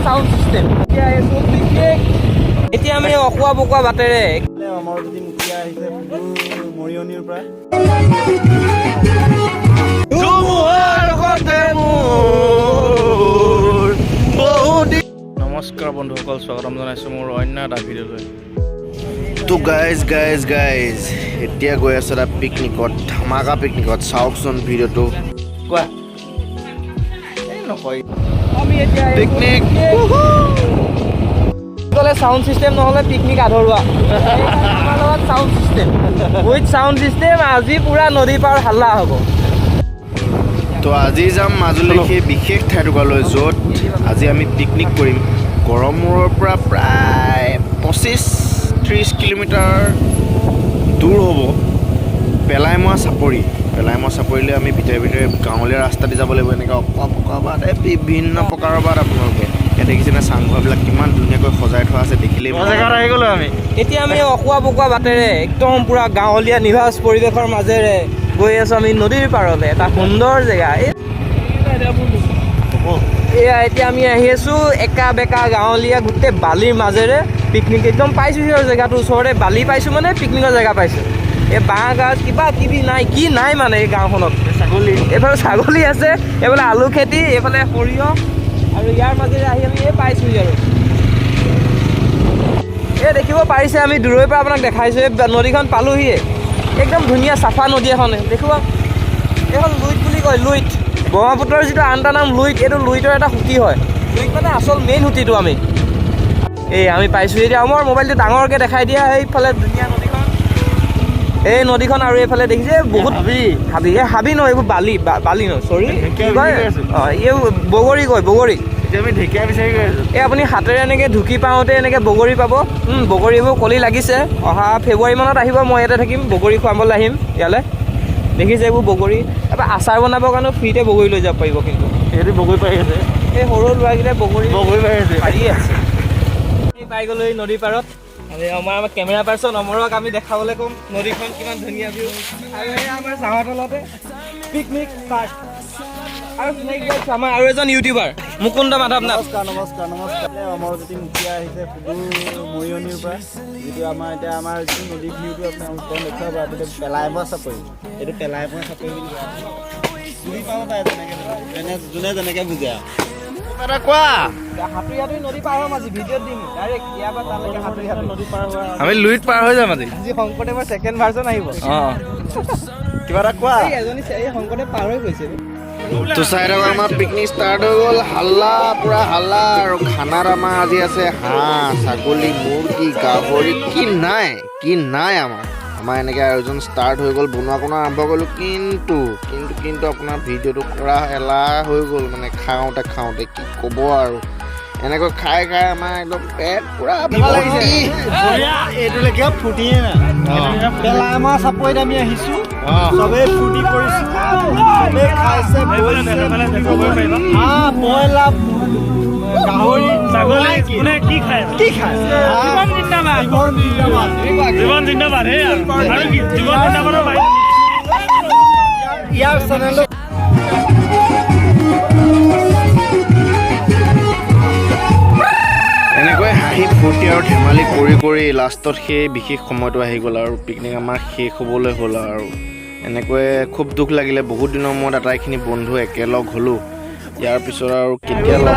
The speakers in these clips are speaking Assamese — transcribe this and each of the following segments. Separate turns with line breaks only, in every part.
সাউন্ড সিস্টেম এতিয়া আমি অকুৱা বকুৱা বাটেৰে
আমাৰ যদি মুখিয়া আহিছে মৰিয়নিৰ পৰা
নমস্কাৰ বন্ধুসকল, স্বাগতম জনাইছোঁ মোৰ অন্য এটা ভিডিঅ'লৈ।
তো গাইজ এতিয়া গৈ আছোঁ এটা পিকনিকত, ধামাকা পিকনিকত। চাওকচোন ভিডিঅ'টো।
কোৱা নকয়
আমি এতিয়া
পিকনিক
গ'লে চাউণ্ড চিষ্টেম নহ'লে পিকনিক আধৰুৱা। আমাৰ লগত sound system with sound system আজি পূৰা নদী পাৰ হাল্লা হ'ব।
তো আজি যাম মাজুলী সেই বিশেষ ঠাইটুকুৰালৈ, য'ত আজি আমি পিকনিক কৰিম। গড়মূৰৰ পৰা প্ৰায় 25-30 কিলোমিটাৰ দূৰ হ'ব পেলাইমৰা চাপৰিলৈ আমি ভিতৰে গাঁৱলীয়া ৰাস্তা দি যাব লাগিব। এনেকৈ অকা পকা বাট, বিভিন্ন প্ৰকাৰৰ বাট আপোনালোকে ইয়াত দেখিছেনে। চাংঘৰবিলাক কিমান ধুনীয়াকৈ সজাই থোৱা আছে, দেখিলেই
জেগাত আহি গ'লো আমি।
এতিয়া আমি অকুৱা বকুৱা বাটেৰে একদম পূৰা গাঁৱলীয়া নিভাঁজ পৰিৱেশৰ মাজেৰে গৈ আছোঁ আমি নদীৰ পাৰলৈ, এটা সুন্দৰ জেগা। এয়া এতিয়া আমি আহি আছোঁ একা বেকা গাঁৱলীয়া গোটেই বালিৰ মাজেৰে পিকনিক একদম পাইছোঁ। সেই জেগাটো ওচৰতে বালি পাইছোঁ, মানে পিকনিকৰ জেগা পাইছোঁ। এই বাঁহ গাঁৱত কিবা কিবি নাই, কি নাই মানে এই গাঁওখনত। এইফালে ছাগলী আছে, এইফালে আলু খেতি, এইফালে সৰিয়হ, আৰু ইয়াৰ মাজেৰে আহি আমি এই পাইছোঁহি। আৰু এই দেখিব পাৰিছে, আমি দূৰৈৰ পৰা আপোনাক দেখাইছোঁ। এই নদীখন পালোহিয়ে, একদম ধুনীয়া চাফা নদী এখন। দেখিব, এইখন লুইত বুলি কয়, লুইত। ব্ৰহ্মপুত্ৰৰ যিটো আন এটা নাম লুইত, এইটো লুইতৰ এটা সুঁতি হয়। লুইত মানে আচল মেইন সুঁতিটো আমি আমি পাইছোঁ। এতিয়া আমাৰ মোবাইলটো ডাঙৰকৈ দেখাই দিয়া এইফালে ধুনীয়া নদীখন, এই নদীখন। আৰু এইফালে দেখিছে বহুত হাবি নহয়, এইবোৰ বালি নহয়, চৰি কি কয়, এই বগৰী কয়, বগৰী।
আমি ঢেকীয়া বিচাৰি গৈ আছোঁ।
এই আপুনি হাতেৰে এনেকৈ ঢুকি পাওঁতে এনেকৈ বগৰী পাব। বগৰীবোৰ কলি লাগিছে। অহা ফেব্ৰুৱাৰী মানত আহিব, মই ইয়াতে থাকিম, বগৰী খুৱাবলৈ আহিম ইয়ালৈ। দেখিছে এইবোৰ বগৰী। এবাৰ আচাৰ বনাবৰ কাৰণেও ফ্ৰীতে বগৰী লৈ যাব পাৰিব। কিন্তু
সিহঁতি বগৰী পাৰি আছে,
এই সৰু ল'ৰাকেইটাই বগৰী
পাৰি আছে,
পাৰি আছে। পাই গ'লো এই নদীৰ পাৰত। আমাৰ কেমেৰা পাৰ্চন অমৰক আমি দেখাবলৈ ক'ম নদীখন কিমান ধুনীয়া ভিউ। আৰু এই আমাৰ চাহৰ তলতে পিকনিক ষ্টাৰ্ট। আৰু আমাৰ আৰু এজন ইউটিউবাৰ মুকুন্দ মাধৱ নাথ।
নমস্কাৰ। আমাৰ যদি মুখিয়া আহিছে মৰিয়নিৰ পৰা, যিটো আমাৰ যিটো নদী ভিউটো আপোনালোকে দেখুৱাব। এইটো পেলাইমৰা চাপৰি, এইটো পেলাইমৰা চাপৰি বুলি বুজি পাব পাৰে, যোনে যেনেকৈ বুজে আৰু।
কোৱা
সাঁতুৰি নদী পাৰ হ'ম আজি, ভিডিঅ'ত দিম ডাইৰেক্ট ইয়াৰ পৰা তালৈকে সাঁতুৰি নদী পাৰ হোৱা।
আমি লুইত পাৰ হৈ যাম আজি।
শংকৰদেৱৰ ছেকেণ্ড ভাৰ্জন আহিব।
কিবা এটা কোৱা।
এই শংকৰদেৱ পাৰ হৈ গৈছে।
তো চাই থাকক, আমাৰ পিকনিক ষ্টাৰ্ট হৈ গ'ল। হাল্লা, পূৰা হাল্লা। আৰু খানাত আমাৰ আজি আছে হাঁহ, ছাগলী, মুৰ্গী, গাহৰি, কি নাই আমাৰ এনেকৈ আয়োজন ষ্টাৰ্ট হৈ গ'ল। বনোৱা আৰম্ভ কৰিলোঁ, কিন্তু আপোনাৰ ভিডিঅ'টো কৰা এলাহ হৈ গ'ল। মানে খাওঁতে কি ক'ব আৰু। এনেকৈ খাই আমাৰ একদম পেট পূৰা
এইটোলৈকে ফুটিয়ে নাই। পেলাইমৰা চাপৰিত আমি আহিছোঁ, চবেই ফূৰ্তি কৰিছোঁ, চবেই খাইছে, ব্ৰইলাৰ, গাহৰি, ছাগলী, কোনে কি খায় জীৱন জিন্দাবাদ ইয়াৰ চেনেলত।
এনেকৈ হাঁহি ফূৰ্তি আৰু ধেমালি কৰি লাষ্টত সেই বিশেষ সময়টো আহি গ'ল। আৰু পিকনিক আমাৰ শেষ হ'বলৈ হ'ল। আৰু এনেকৈ খুব দুখ লাগিলে, বহুত দিনৰ মূৰত আটাইখিনি বন্ধু একেলগ হ'লোঁ। ইয়াৰ পিছত আৰু কেতিয়া লগ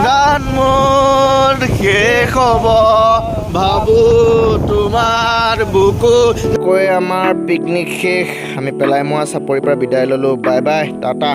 গান মোৰ শেষ হ'ব ভাবো তোমাৰ বুকু কৈ আমাৰ পিকনিক শেষ। আমি পেলাইমৰা চাপৰিৰ পৰা বিদায় ল'লোঁ। Bye bye, Tata.